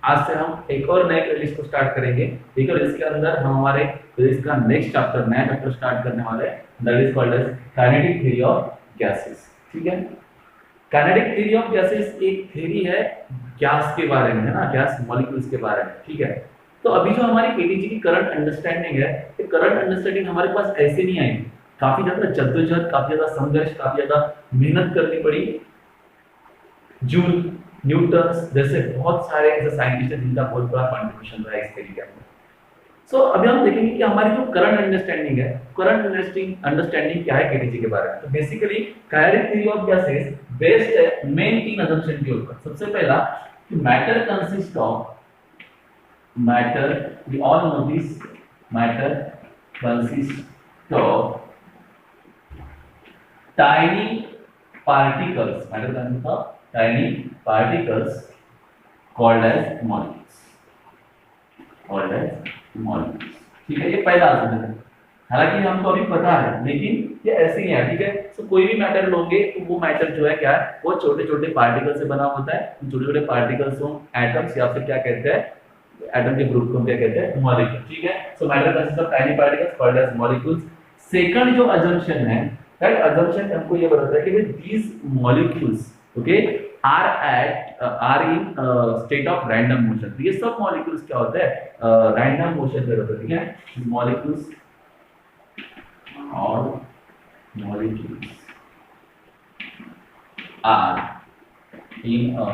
आज से हम एक और नए प्लेलिस्ट को स्टार्ट करेंगे, ठीक है। इसके अंदर हम हमारे प्लेलिस्ट का नेक्स्ट चैप्टर, नया चैप्टर स्टार्ट करने वाले हैं, that is called as kinetic theory of gases, ठीक है। काइनेटिक थ्योरी ऑफ गैसेस एक थ्योरी है गैस के बारे में, है ना, गैस मॉलिक्यूल्स के बारे में, ठीक है। तो अभी जो हमारी केटीजी की करंट अंडरस्टैंडिंग है, ये करंट अंडरस्टैंडिंग हमारे पास ऐसे नहीं आई, काफी ज्यादा जद्दोजहद, काफी ज्यादा संघर्ष, काफी ज्यादा मेहनत करनी पड़ी। जूल, न्यूटन जैसे बहुत सारे ऐसे साइंटिस्ट हैं जिनका बहुत बड़ा कंट्रीब्यूशन रहा है इस थ्योरी के अंदर। सो अभी हम देखेंगे कि हमारी जो करंट अंडरस्टैंडिंग है, करंट अंडरस्टैंडिंग क्या है केटीजी के बारे में। तो basically kinetic theory of gases based है मेन तीन असम्पशन के ऊपर। सबसे पहला कि matter consist of, matter we all know this, matter consist of tiny particles, matter consists of tiny particles called as molecules, called as molecules, ठीक है। ये पहला असम्पशन है, हालांकि हमको अभी पता है लेकिन ये ऐसे ही है, ठीक है। तो कोई भी मैटर लोगे तो वो मैटर जो है क्या है, वो छोटे छोटे पार्टिकल से बना होता है। छोटे छोटे पार्टिकल्स को एटम्स या फिर क्या कहते हैं, एटम के ग्रुप को क्या कहते हैं, मॉलिक्यूल, ठीक है। So matter consist of tiny particles called as molecules. Second जो असम्पशन है, that assumption हमको ये बताता है कि these molecules, okay, are in state of random motion। तो ये सब molecules क्या होते हैं, random motion में होते हैं, ठीक है। molecules और molecules are in a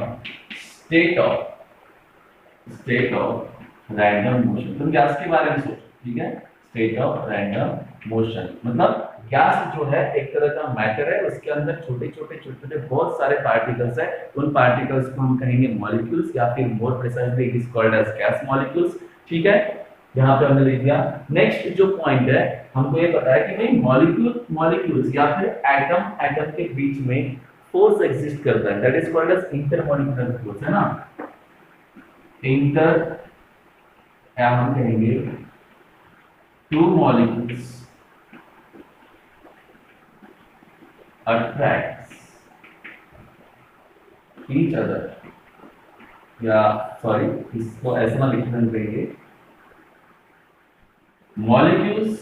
state of random motion। तुम गैस के बारे में सोचो, ठीक है, state of random motion मतलब गैस जो है एक तरह का मैटर है, उसके अंदर छोटे छोटे बहुत सारे पार्टिकल्स है। उन पार्टिकल्स को हम कहेंगे मॉलिक्यूल्स, या फिर more precisely it is called as gas molecules, ठीक है। यहाँ पे हमने लिख दिया। नेक्स्ट जो पॉइंट है, हमको ये पता है कि भाई मॉलिक्यूल्स या फिर एटम के बीच में फोर्स एग्जिस्ट करता है, that is called as intermolecular force, है ना। इंटर या हम कहेंगे two molecules attracts each other, या सॉरी इसको ऐसा ना लिखना देंगे, molecules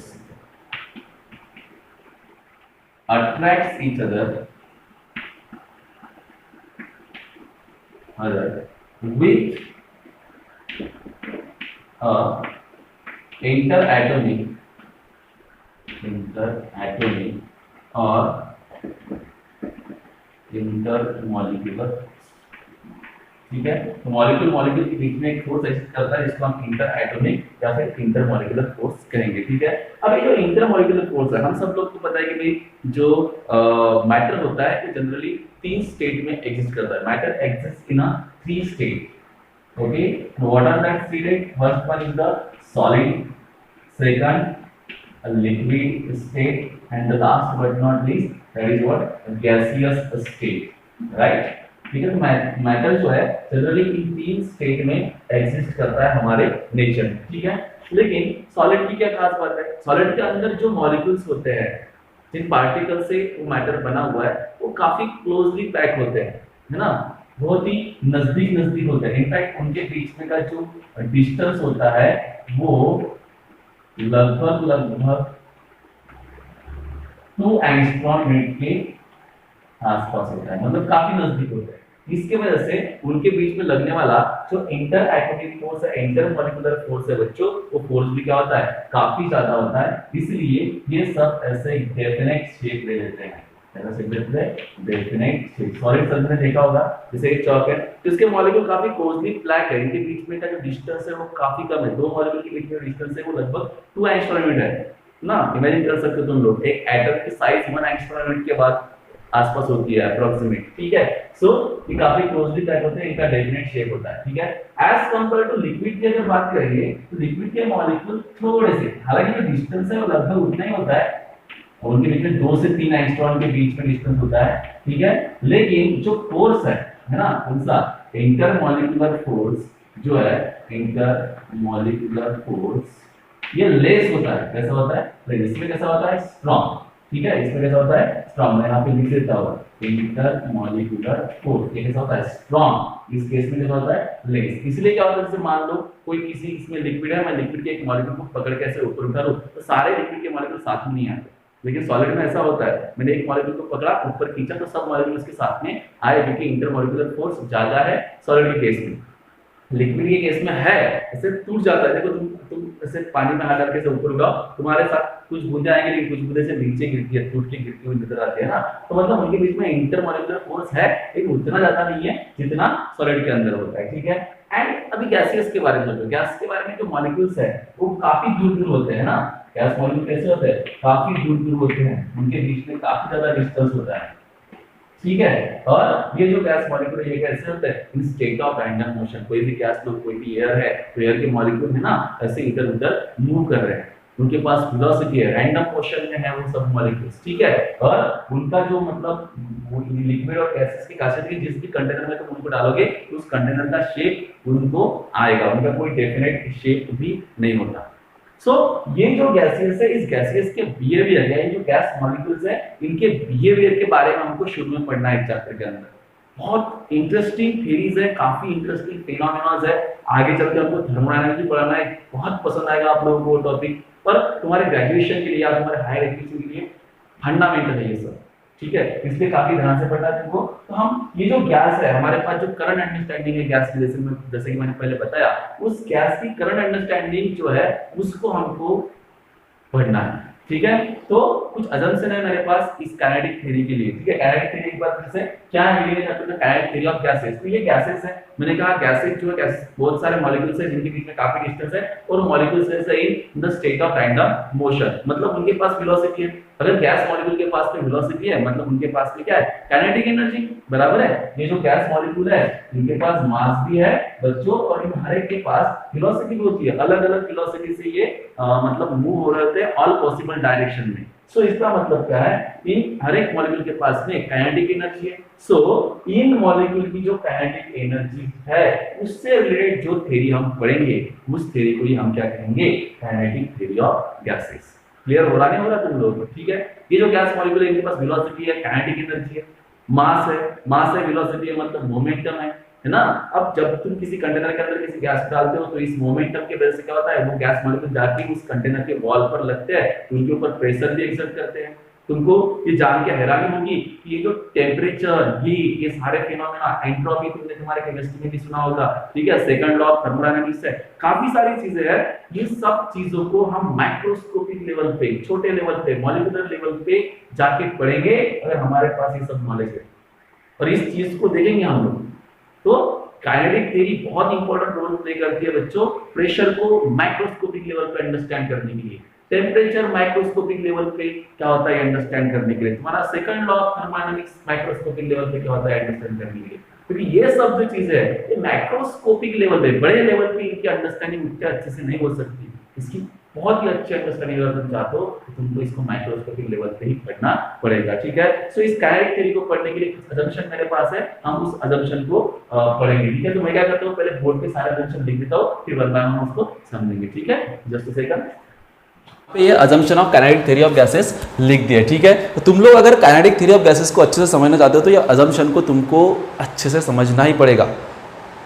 attracts each other with a interatomic और इंटरमॉलिक्यूलर, ठीक है। तो मॉलिक्यूल के बीच में एक फोर्स एग्जिस्ट करता है जिसको हम इंटर एटॉमिक या फिर इंटरमॉलिक्यूलर फोर्स कहेंगे, ठीक है। अब ये जो इंटरमॉलिक्यूलर फोर्स है, हम सब लोग को पता है कि भाई जो मैटर होता है वो जनरली 3 स्टेट में एग्जिस्ट करता है। Matter exist in a 3 state, okay. What are that state? First one is the solid, second liquid state, and the last but not least that is what gaseous state, right, ठीक है। तो matter जो है generally in 3 state में exist करता है हमारे nature में, ठीक है। लेकिन सॉलिड की क्या खास बात है, सॉलिड के अंदर जो मॉलिक्यूल्स होते हैं, जिन पार्टिकल से वो मैटर बना हुआ है, वो काफी क्लोजली पैक होते हैं, है ना, बहुत ही नजदीक होते हैं। इनफैक्ट उनके बीच में का जो डिस्टेंस होता है वो लगभग 2 एंगस्ट्रॉम यूनिट के आसपास होता है, मतलब काफी नजदीक होता है। इसके वजह से उनके बीच में लगने वाला जो इंटर एटॉमिक फोर्स है, इंटर मॉलिक्यूलर फोर्स है बच्चों, वो फोर्स भी क्या होता है, काफी ज्यादा होता है। इसलिए ये सब ऐसे डेफिनेट शेप ले लेते हैं, डेफिनेट शेप। सॉलिड सब ने देखा होगा, जैसे एक चौक है तो इसके मॉलिक्यूल काफी क्लोजली पैक्ड है, इनके बीच में का जो डिस्टेंस है वो काफी कम है, 2 मॉलिक्यूल के बीच में डिस्टेंस है वो लगभग 2 एंगस्ट्रॉम यूनिट है ना। इमेजिन कर सकते हो तुम लोग, एक एटम की साइज 1 एंगस्ट्रॉम यूनिट के बाद आसपास होती है अप्रोक्सीमेट, ठीक है। सो ये काफी क्लोजली पैक होते हैं, इनका डेफिनेट शेप होता है, ठीक है। एज कंपेयर टू लिक्विड की अगर बात करेंगे तो लिक्विड के मॉलिक्यूल थोड़े से, हालांकि जो डिस्टेंस है वो लगभग उतना ही होता है, और उनके बीच में 2 से 3 एंगस्ट्रॉम के बीच में डिस्टेंस होता है, ठीक है। लेकिन जो फोर्स है ना, कौन सा, इंटरमॉलिक्यूलर फोर्स जो है, इंटरमॉलिक्यूलर फोर्स ये लेस होता है, कैसा होता है, इसमें कैसा होता है, स्ट्रॉन्ग, ठीक है, इसमें कैसा होता है स्ट्रॉन्ग, मैं यहाँ पे लिख देता हूँ इंटरमॉलिक्यूलर फोर्स, ये कैसा होता है स्ट्रॉन्ग, इस केस में कैसा होता है लेस। इसलिए क्या होता है, जैसे मान लो कोई किसी इसमें लिक्विड है, मैं लिक्विड के एक मॉलिक्यूल को पकड़ के ऐसे ऊपर उठा लूं तो सारे लिक्विड के मॉलिक्यूल साथ में नहीं आते, लेकिन सॉलिड में ऐसा होता है, मैंने एक मॉलिक्यूल को पकड़ा ऊपर खींचा तो सब मॉलिक्यूल उसके साथ में आए, क्योंकि इंटरमॉलिक्यूलर फोर्स ज्यादा है सॉलिड के केस में। लिक्विड के केस में है ऐसे टूट जाता है, देखो तुम ऐसे पानी में हाथ डाल के ऊपर उठाओ, तुम्हारे साथ कुछ बूंदे आएंगे लेकिन कुछ बूंदे से नीचे गिरती है, टूट के गिरती हुई नजर आती है ना, तो मतलब उनके बीच में इंटरमॉलिक्यूलर फोर्स है लेकिन उतना ज्यादा नहीं है जितना सॉलिड के अंदर होता है, ठीक है। एंड अभी गैसेस के बारे में सोचो, गैस के बारे में जो मॉलिक्यूल्स है वो काफी दूर दूर होते हैं ना, गैस मॉलिक्यूल कैसे होते हैं काफी दूर दूर होते हैं, उनके बीच में काफी ज्यादा डिस्टेंस होता है, ठीक है। और ये जो गैस मॉलिक्यूल है ये कैसे होते हैं इन स्टेट ऑफ रैंडम मोशन, कोई भी गैस लो कोई भी एयर है तो एयर के मॉलिक्यूल है ना ऐसे इधर उधर मूव कर रहे हैं, उनके पास वेलोसिटी है, रैंडम मोशन में है वो सब मॉलिक्यूल्स, ठीक है। और उनका जो मतलब लिक्विड और गैसेस की खासियत है, जिस भी कंटेनर में तुम उनको डालोगे तो उस कंटेनर का शेप उनको आएगा, उनका कोई डेफिनेट शेप भी नहीं होता। सो ये जो गैसेस है, इस गैसेस के बिहेवियर या ये जो गैस मॉलिक्यूल्स है इनके बिहेवियर के बारे में हमको शुरू में पढ़ना है चैप्टर के अंदर। बहुत इंटरेस्टिंग थ्योरीज है, काफी इंटरेस्टिंग फिनोमेनास है, आगे चलकर हमको थर्मोडायनामिक्स पढ़ना है, बहुत पसंद आएगा आप लोगों को टॉपिक, पर तुम्हारे ग्रेजुएशन के लिए या तुम्हारे हायर एजुकेशन के लिए फंडामेंटल है ये सब, ठीक है, इसलिए काफी ध्यान से पढ़ना है तुमको। तो हम ये जो गैस है हमारे पास जो करंट अंडरस्टैंडिंग है गैस की, जैसे कि मैंने पहले बताया, उस गैस की करंट अंडरस्टैंडिंग जो है उसको हमको पढ़ना है, ठीक है। तो कुछ अजम्पशन है मेरे पास इस काइनेटिक थ्योरी के लिए, ठीक है। काइनेटिक थ्योरी एक बार फिर से क्या है, ये काइनेटिक थ्योरी ऑफ गैसेस, तो ये गैसेस है, मैंने कहा गैसेस जो है गैसेस बहुत सारे मॉलिक्यूल्स है जिनके बीच में काफी डिस्टेंस है और मॉलिक्यूल्स है in the state of random motion, मतलब उनके पास वेलोसिटी है। अगर गैस मॉलिक्यूल के पास में वेलोसिटी है मतलब उनके पास में क्या है काइनेटिक एनर्जी, बराबर है। ये जो गैस मॉलिक्यूल है इनके पास मास भी है बच्चों, और इन हर एक के पास वेलोसिटी भी होती है, अलग अलग वेलोसिटी से ये मतलब मूव हो रहे होते हैं ऑल पॉसिबल डायरेक्शन में। सो इसका मतलब क्या है, इन हर एक मॉलिक्यूल के पास में काइनेटिक एनर्जी है। सो इन मॉलिक्यूल की जो काइनेटिक एनर्जी है उससे रिलेटेड जो थ्योरी हम पढ़ेंगे उस थ्योरी को ही हम क्या कहेंगे kinetic theory of gases. Clear हो रहा नहीं हो रहा तुम लोगों को, ठीक है। ये जो गैस मॉलिक्यूल है इनके पास वेलोसिटी है, काइनेटिक एनर्जी है, मास है वेलोसिटी है, मतलब मोमेंटम है ना। अब जब तुम किसी कंटेनर के अंदर किसी गैस डालते हो तो इस मोमेंटम की वजह से क्या होता है, वो गैस मॉलिक्यूल जाके उस कंटेनर के वॉल पर लगते हैं तो उनके ऊपर प्रेशर भी एक्सर्ट करते हैं। तुमको ये जान के हैरानी होगी कि ये जो टेम्परेचर, हीट, ये सारे फिनोमेना, एंट्रोपी तुमने तुम्हारे केमिस्ट्री में भी सुना होगा, ठीक है, सेकंड लॉ ऑफ थर्मोडायनामिक्स है, काफी सारी चीजें हैं। ये सब चीजों को हम माइक्रोस्कोपिक लेवल पे, छोटे लेवल पे, मॉलिक्यूलर लेवल पे जाके पढ़ेंगे अगर हमारे पास ये सब नॉलेज है और इस चीज को देखेंगे हम लोग। तो काइनेटिक थ्योरी बहुत इंपॉर्टेंट रोल प्ले करती है बच्चों प्रेशर को माइक्रोस्कोपिक लेवल पे अंडरस्टैंड करने के लिए, टेम्परेचर माइक्रोस्कोपिक लेवल पे क्या होता है अंडरस्टैंड करने के लिए, तुम्हारा second law of thermodynamics microscopic level पे क्या होता है अंडरस्टैंड करने के लिए, क्योंकि ये सब जो चीजें है ये माइक्रोस्कोपिक लेवल पे, बड़े लेवल पे इनकी अंडरस्टैंडिंग उतने अच्छे से नहीं हो सकती। इसकी बहुत ही अच्छी अंडरस्टैंडिंग अगर तुम चाहते हो तो तुमको इसको माइक्रोस्कोपिक लेवल पे ही पढ़ना पड़ेगा, ठीक है। सो इस काइनेटिक थ्योरी को पढ़ने के लिए कुछ अजम्पशन मेरे पास है, हम उस अजम्पशन को पढ़ेंगे, ठीक है। तो मैं क्या करता हूँ पहले बोर्ड पे सारे अजम्पशन लिख देता हूँ फिर बाद में हम उसको समझेंगे, ठीक है। जस्ट अ सेकंड, ये assumption of kinetic theory of gases लिख दिया, ठीक है। तो तुम लोग अगर काइनेटिक थ्योरी ऑफ गैसेस को अच्छे से समझना चाहते हो तो ये अजम्पशन को तुमको अच्छे से समझना ही पड़ेगा।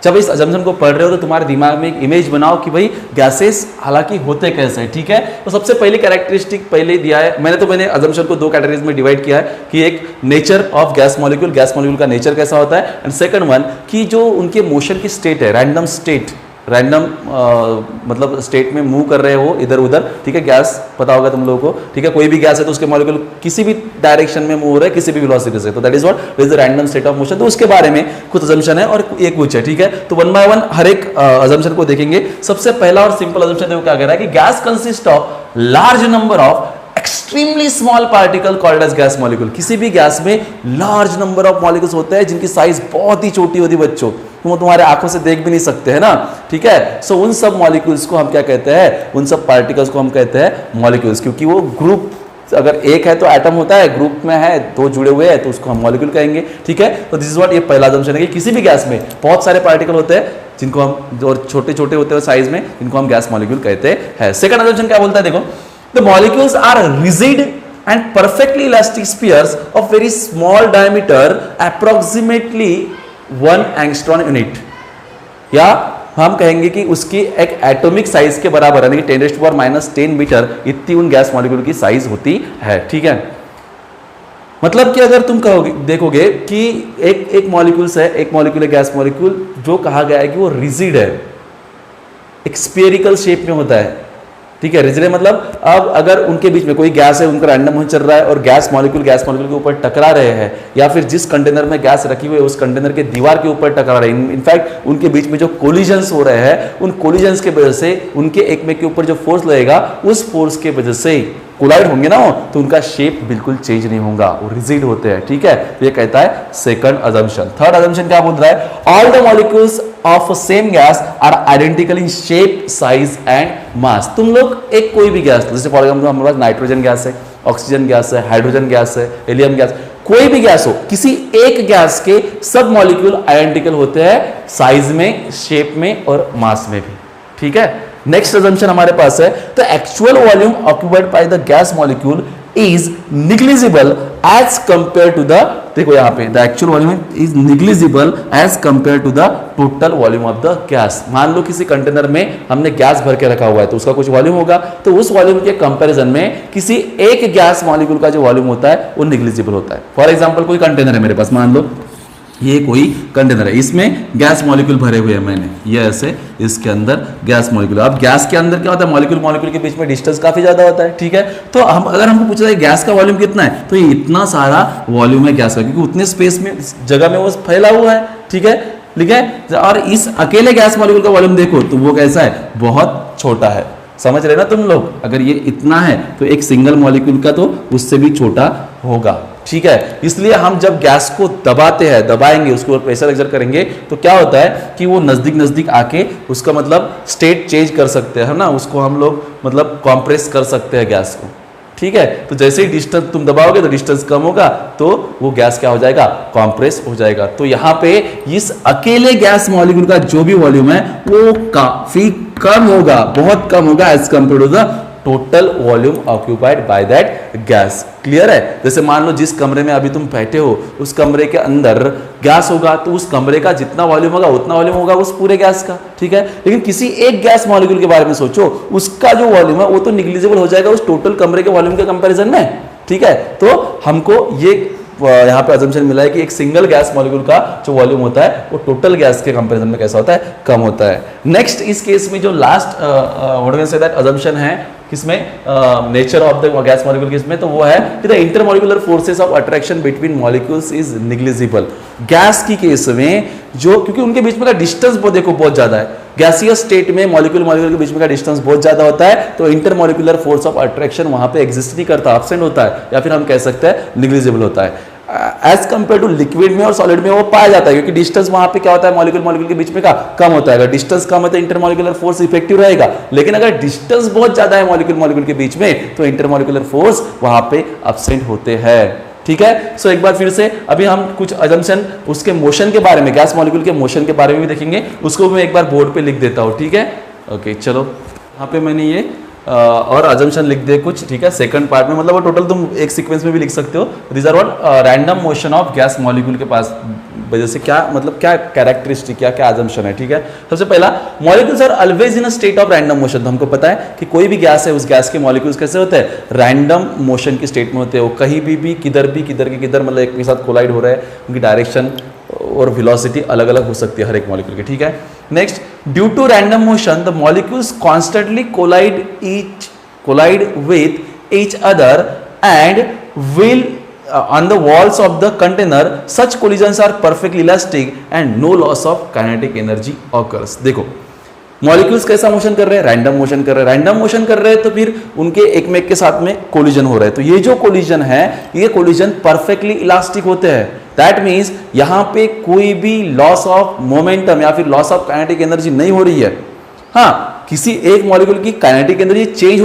जब इस अजम्पशन को पढ़ रहे हो तो तुम्हारे दिमाग में एक इमेज बनाओ कि भाई गैसेस हालांकि होते कैसे, ठीक है। तो सबसे पहले कैरेक्टरिस्टिक पहले दिया है मैंने अजम्पशन को दो कैटेगरीज में डिवाइड किया है कि एक नेचर ऑफ गैस मॉलिक्यूल का नेचर कैसा होता है, एंड सेकंड वन कि जो उनके मोशन की स्टेट है, रैंडम स्टेट, रैंडम मतलब स्टेट में मूव कर रहे हो इधर उधर, ठीक है। गैस पता होगा तुम लोगों को, ठीक है, कोई भी गैस है तो उसके मॉलिक्यूल किसी भी डायरेक्शन में मूव हो रहा है किसी भी वेलोसिटी से, तो that is what is the random state of motion. तो उसके बारे में कुछ अजम्पशन है और एक कुछ है, ठीक है। तो वन बाय वन हर एक अजम्पशन को देखेंगे। सबसे पहला और सिंपल अजम्पशन देखो क्या कह रहा है कि gas consist of large number of extremely small particle called as gas molecule. किसी भी गैस में लार्ज नंबर ऑफ मॉलिक्यूल्स होते हैं जिनकी साइज बहुत ही छोटी होती है बच्चों, तुम तुम्हारे आंखों से देख भी नहीं सकते है ना, ठीक है। सो उन सब मॉलिक्यूल्स को हम क्या कहते हैं, उन सब पार्टिकल्स को हम कहते हैं मॉलिक्यूल्स, क्योंकि वो ग्रुप अगर एक है तो एटम होता है, ग्रुप में है दो जुड़े हुए हैं तो उसको हम मॉलिक्यूल कहेंगे, ठीक है। तो दिस इज व्हाट, ये पहला अजम्पशन है कि किसी भी गैस में बहुत सारे पार्टिकल होते हैं जिनको हम, और छोटे छोटे होते हैं साइज में, जिनको हम गैस मॉलिक्यूल कहते हैं। सेकंड अजम्पशन क्या बोलता है देखो, the molecules are rigid and perfectly elastic spheres of very small diameter approximately 1 angstrom unit, या हम कहेंगे कि उसकी एक एटॉमिक साइज के बराबर यानी कि 10⁻⁻10 मीटर इतनी उन गैस मॉलिक्यूल की साइज होती है। ठीक है, मतलब कि अगर तुम कहोगे देखोगे कि एक मॉलिक्यूल्स है, एक मॉलिक्यूल है गैस मॉलिक्यूल जो कहा गया है कि वो रिजिड है, एक स्फेरिकल शेप में होता है। ठीक है, रिजिड मतलब अब अगर उनके बीच में कोई गैस है, उनका रैंडम मोशन चल रहा है और गैस मॉलिक्यूल के ऊपर टकरा रहे हैं, या फिर जिस कंटेनर में गैस रखी हुई है उस कंटेनर के दीवार के ऊपर टकरा रहे हैं, इनफैक्ट उनके बीच में जो कोलिजन्स हो रहे हैं उन कोलिजन्स के वजह से उनके एक में के ऊपर जो फोर्स लगेगा उस फोर्स के वजह से कोलाइड होंगे ना तो उनका शेप बिल्कुल चेंज नहीं होगा, वो रिजिड होते हैं। ठीक है, ये कहता है सेकंड अजम्पशन। थर्ड अजम्पशन क्या बोल रहा है? All the molecules of same gas are identical in shape, size and mass. तुम लोग एक कोई भी गैस, जैसे फॉर एग्जाम्पल हमारे पास नाइट्रोजन गैस है, ऑक्सीजन गैस है, हाइड्रोजन गैस है, हीलियम गैस, कोई भी गैस हो, किसी एक गैस के सब मॉलिक्यूल आइडेंटिकल होते हैं साइज में, शेप में और मास में भी। ठीक है, नेक्स्ट अजम्पशन हमारे पास है the actual volume occupied by the gas molecule is negligible as compare to the, देखो यहां पे the actual volume is negligible as compare to the total volume of the gas. मान लो किसी कंटेनर में हमने गैस भर के रखा हुआ है तो उसका कुछ वॉल्यूम होगा, तो उस वॉल्यूम के कंपैरिजन में किसी एक गैस मॉलिक्यूल का जो वॉल्यूम होता है वो निग्लिजिबल होता है। फॉर एग्जांपल कोई कंटेनर है मेरे पास, मान लो ये कोई कंटेनर है, इसमें गैस मॉलिक्यूल भरे हुए हैं मैंने, ये ऐसे इसके अंदर गैस मॉलिक्यूल। अब गैस के अंदर क्या होता है, मॉलिक्यूल के बीच में डिस्टेंस काफी ज्यादा होता है। ठीक है, तो हम अगर हमको पूछा जाए गैस का वॉल्यूम कितना है तो ये इतना सारा वॉल्यूम है गैस का, क्योंकि उतने स्पेस में जगह में वो फैला हुआ है। ठीक है, और इस अकेले गैस मॉलिक्यूल का वॉल्यूम देखो तो वो कैसा है, बहुत छोटा है। समझ रहे ना तुम लोग, अगर ये इतना है तो एक सिंगल मॉलिक्यूल का तो उससे भी छोटा होगा। ठीक है, इसलिए हम जब गैस को दबाएंगे उसके ऊपर प्रेशर एक्सर्ट करेंगे तो क्या होता है कि वो नजदीक आके उसका मतलब स्टेट चेंज कर सकते हैं ना, उसको हम लोग मतलब कॉम्प्रेस कर सकते हैं गैस को। ठीक है, तो जैसे ही डिस्टेंस तुम दबाओगे तो डिस्टेंस कम होगा तो वो गैस क्या हो जाएगा, कॉम्प्रेस हो जाएगा। तो यहाँ पे इस अकेले गैस मॉलिक्यूल का जो भी वॉल्यूम है वो काफी कम होगा, बहुत कम होगा as compare to the total volume occupied by that gas. Clear है? जैसे मान लो जिस कमरे में अभी तुम बैठे हो उस कमरे के अंदर गैस होगा तो उस कमरे का जितना वॉल्यूम होगा उतना वॉल्यूम होगा उस पूरे गैस का। ठीक है, लेकिन किसी एक गैस मॉलिक्यूल के बारे में सोचो, उसका जो वॉल्यूम है वो तो निग्लिजिबल हो जाएगा उस टोटल कमरे के वॉल्यूम के कंपैरिजन में। ठीक है, तो हमको ये यहाँ पे अजम्पशन मिला है कि एक सिंगल गैस मॉलिक्यूल का जो वॉल्यूम होता है वो टोटल गैस के कंपैरिजन में कैसा होता है, कम होता है। नेक्स्ट इस केस में जो last what can say that assumption है किसमें, nature of the gas molecule किसमें, तो वो है कि the intermolecular forces of attraction between molecules is negligible. Gas की केस में जो, क्योंकि उनके बीच में का डिस्टेंस देखो बहुत ज्यादा है, गैसियस स्टेट में मॉलिक्यूल के बीच में का डिस्टेंस बहुत ज्यादा होता है, तो इंटरमॉलिक्यूलर फोर्स ऑफ अट्रैक्शन वहां पे एग्जिस्ट नहीं करता, एब्सेंट होता है, या फिर हम कह सकते हैं निग्लिजिबल होता है। एज कंपेयर टू लिक्विड में और सॉलिड में वो पाया जाता है, क्योंकि डिस्टेंस वहां पे क्या होता है, मॉलिक्यूल के बीच में का कम होता है। अगर डिस्टेंस कम है तो इंटरमॉलिक्यूलर फोर्स इफेक्टिव रहेगा, लेकिन अगर डिस्टेंस बहुत ज्यादा है मॉलिक्यूल के बीच में तो इंटरमॉलिक्यूलर फोर्स वहां पे एब्सेंट होते हैं। ठीक है, सो एक बार फिर से अभी हम कुछ अजम्पशन उसके मोशन के बारे में, गैस मॉलिक्यूल के मोशन के बारे में भी देखेंगे, उसको मैं एक बार बोर्ड पे लिख देता हूं। ठीक है, ओके, चलो यहाँ पे मैंने ये और अजम्पशन लिख दे कुछ। ठीक है, सेकंड पार्ट में मतलब वो टोटल तुम एक सीक्वेंस में भी लिख सकते हो। This are what random motion of gas molecule के पास वजह से क्या मतलब क्या कैरेक्टरिस्टिक क्या अजम्पशन है। ठीक है, सबसे पहला, molecules are always in a state of random motion. तो हमको पता है कि कोई भी गैस है उस गैस के मॉलिक्यूल्स कैसे होते हैं, रैंडम मोशन की स्टेट में होते हैं। वो कहीं भी किधर के किधर मतलब एक के साथ कोलाइड हो रहा है, उनकी डायरेक्शन और वेलोसिटी अलग अलग हो सकती है हर एक मॉलिक्यूल की। ठीक है, next, due to random motion the molecules constantly collide with each other and will on the walls of the container. Such collisions are perfectly elastic and no loss of kinetic energy occurs. देखो molecules कैसा motion कर रहे हैं, random motion कर रहे हैं, तो फिर उनके एक में एक के साथ में कोलिजन हो रहा है। तो ये जो कोलिजन है ये कोलिजन परफेक्टली इलास्टिक होते हैं। दैट मीन्स यहाँ पे कोई भी लॉस ऑफ मोमेंटम या फिर लॉस ऑफ काइनेटिक एनर्जी नहीं हो रही है। हाँ, किसी एक मॉलिक्यूल की काइनेटिक एनर्जी चेंज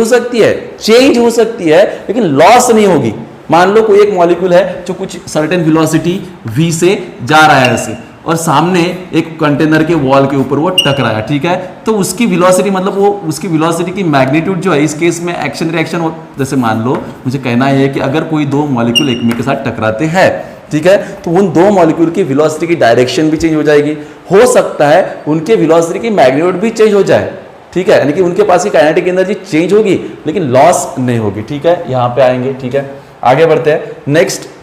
हो सकती है लेकिन लॉस नहीं होगी। मान लो कोई एक मॉलिक्यूल है जो कुछ सर्टेन वेलोसिटी v से जा रहा है ऐसे, और सामने एक कंटेनर के वॉल के ऊपर वो टकराया, ठीक है, तो उसकी वेलोसिटी मतलब वो उसकी वेलोसिटी की मैग्नीट्यूड जो है इस केस में एक्शन रिएक्शन, जैसे मान लो मुझे कहना है कि अगर कोई दो मॉलिक्यूल एक में के साथ टकराते हैं, ठीक है, तो उन दो मॉलिक्यूल की वेलोसिटी की डायरेक्शन भी चेंज हो जाएगी, हो सकता है उनके वेलोसिटी की मैग्नीट्यूड भी चेंज हो जाए, ठीक है, यानी कि उनके पास की काइनेटिक एनर्जी चेंज होगी लेकिन लॉस नहीं होगी, ठीक है, यहां पे आएंगे, ठीक है, आगे बढ़ते हैं। नेक्स्ट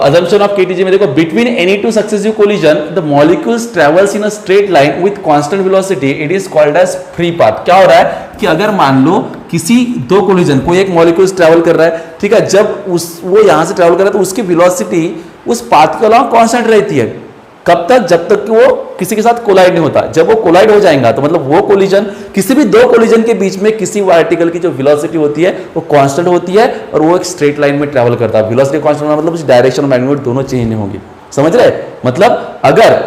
assumption of KTG में देखो, between any two successive collision the molecules travels in a straight line with constant velocity, it is called as free path। क्या हो रहा है कि अगर मान लो किसी दो कोलिजन, कोई एक मॉलिक्यूल्स ट्रैवल कर रहा है, ठीक है, जब वो यहां से ट्रैवल कर रहा है तो उसकी वेलोसिटी उस पाथ के अलावा कांस्टेंट रहती है, कब तक, जब तक कि वो किसी के साथ कोलाइड नहीं होता। जब वो कोलाइड हो जाएगा तो मतलब वो कोलिजन, किसी भी दो कोलिजन के बीच में किसी पार्टिकल की जो वेलोसिटी होती है वो कांस्टेंट होती है और वो एक स्ट्रेट लाइन में ट्रैवल करता है। वेलोसिटी कांस्टेंट मतलब उस डायरेक्शन और मैग्नीट्यूड दोनों चेंज नहीं होगी, समझ रहे, मतलब अगर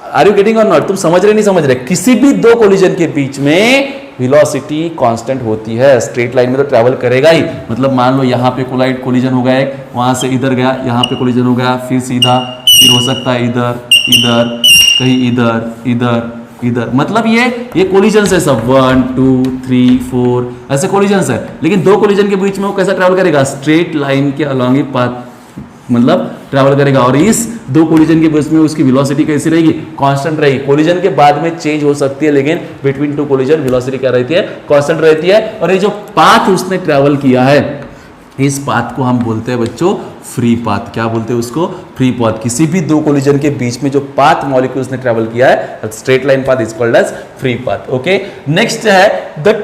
are you getting or not, तुम समझ रहे नहीं समझ रहे, किसी भी दो कोलिजन के बीच में वेलोसिटी कांस्टेंट होती है, स्ट्रेट लाइन में तो ट्रैवल करेगा ही, मतलब मान लो यहाँ पे कोलिजन हो गया, वहां से इधर गया, यहाँ पे कोलिजन हो गया, फिर सीधा, फिर हो सकता है इधर इधर, कहीं इधर इधर इधर, मतलब ये कोलिजन है सब, 1 2 3 4 ऐसे कोलिजन है, लेकिन दो कोलिजन के बीच में वो कैसा ट्रैवल करेगा, स्ट्रेट लाइन के अलोंग ही पाथ मतलब ट्रैवल करेगा, और इस दो कोलिजन के बीच में उसकी वेलोसिटी कैसी रहेगी, कांस्टेंट रहेगी। कोलिजन के बाद में चेंज हो सकती है लेकिन बिटवीन टू कोलिजन वेलोसिटी क्या रहती है, कांस्टेंट रहती है। और ये जो पाथ उसने ट्रैवल किया है, इस पाथ को हम बोलते हैं बच्चों फ्री पाथ। क्या बोलते हैं उसको, फ्री पाथ। किसी भी दो कोलिजन के बीच में जो पाथ मॉलिक्यूल्स ने ट्रैवल किया है, straight line path is called as free path. Okay, next है the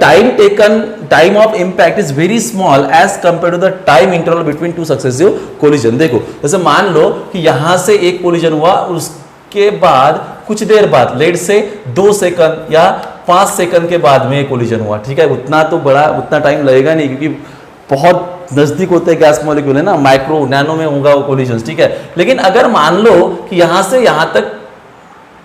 time of impact is very small as compare to the time interval between two successive collision. देखो जैसे मान लो कि यहां से एक कोलिजन हुआ, उसके बाद कुछ देर बाद, लेट से 2 सेकंड या 5 सेकंड के बाद में कोलिजन हुआ, ठीक है, उतना तो बड़ा उतना टाइम लगेगा नहीं क्योंकि बहुत नजदीक होते हैं गैस मॉलिक्यूल है ना, माइक्रो नैनो में होगा वो कोलिजन, ठीक है। लेकिन अगर मान लो कि यहां से यहां तक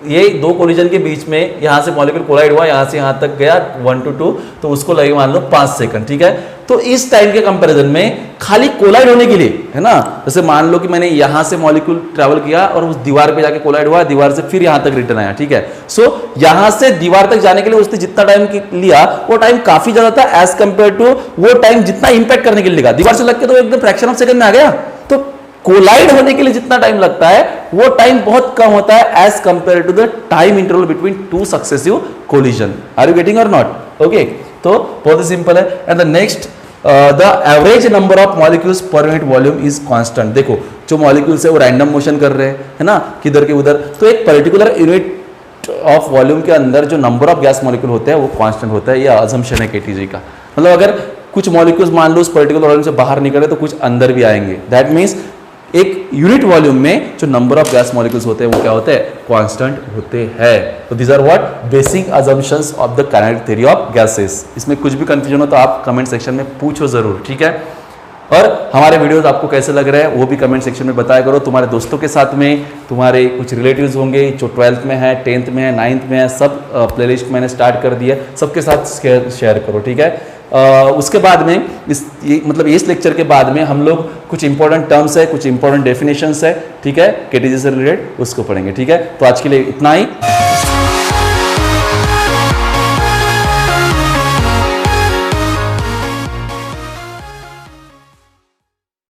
ये दो कोलिजन के बीच में यहां से मॉलिक्यूल कोलाइड हुआ, यहां से यहां तक गया 1 to 2, तो उसको लगे मान लो 5 सेकंड, ठीक है। तो इस टाइम के कंपैरिजन में खाली कोलाइड होने के लिए, है ना, जैसे मान लो कि मैंने यहां से मॉलिक्यूल ट्रैवल किया और उस दीवार पे जाके कोलाइड हुआ, दीवार से फिर यहां तक रिटर्न आया, ठीक है। सो यहां से दीवार तक जाने के लिए उसने जितना टाइम लिया वो टाइम काफी ज्यादा था एज कंपेयर टू वो टाइम जितना इंपैक्ट करने के लिए लगा। दीवार से लग के तो एकदम फ्रैक्शन ऑफ सेकंड में आ गया, तो कोलाइड होने के लिए जितना टाइम लगता है वो टाइम बहुत कम होता है as compare to the time interval between two successive collision. Are you getting or not? Okay, तो बहुत ही सिंपल है। And the next, the average number of molecules per unit volume is constant. देखो जो मॉलिक्यूल्स है वो random motion कर रहे हैं, है ना, किधर के उधर, तो एक पर्टिकुलर यूनिट ऑफ वॉल्यूम के अंदर जो नंबर ऑफ गैस मॉलिक्यूल होते हैं वो कांस्टेंट होता है। यह अजम्पशन है केटीजी का। मतलब अगर कुछ मॉलिक्यूल्स मान लो उस पर्टिकुलर वॉल्यूम से बाहर निकले तो कुछ अंदर भी आएंगे, दैट मीन्स एक यूनिट वॉल्यूम में जो नंबर ऑफ गैस मॉलिक्यूल्स होते हैं वो क्या होते हैं, कांस्टेंट होते हैं। तो these are what basic assumptions of the kinetic theory of gases. इसमें कुछ भी कंफ्यूजन हो तो आप कमेंट सेक्शन में पूछो जरूर, ठीक है। और हमारे वीडियोस आपको कैसे लग रहे हैं वो भी कमेंट सेक्शन में बताया करो। तुम्हारे दोस्तों के साथ में, तुम्हारे कुछ रिलेटिव्स होंगे जो 12th में है, 10th में है, 9th में है, सब प्लेलिस्ट मैंने स्टार्ट कर दिया, सबके साथ शेयर करो, ठीक है। उसके बाद में मतलब इस लेक्चर के बाद में हम लोग कुछ इंपॉर्टेंट टर्म्स है, कुछ इंपॉर्टेंट डेफिनेशंस है, ठीक है, केटीजी से रिलेटेड, उसको पढ़ेंगे, ठीक है। तो आज के लिए इतना ही।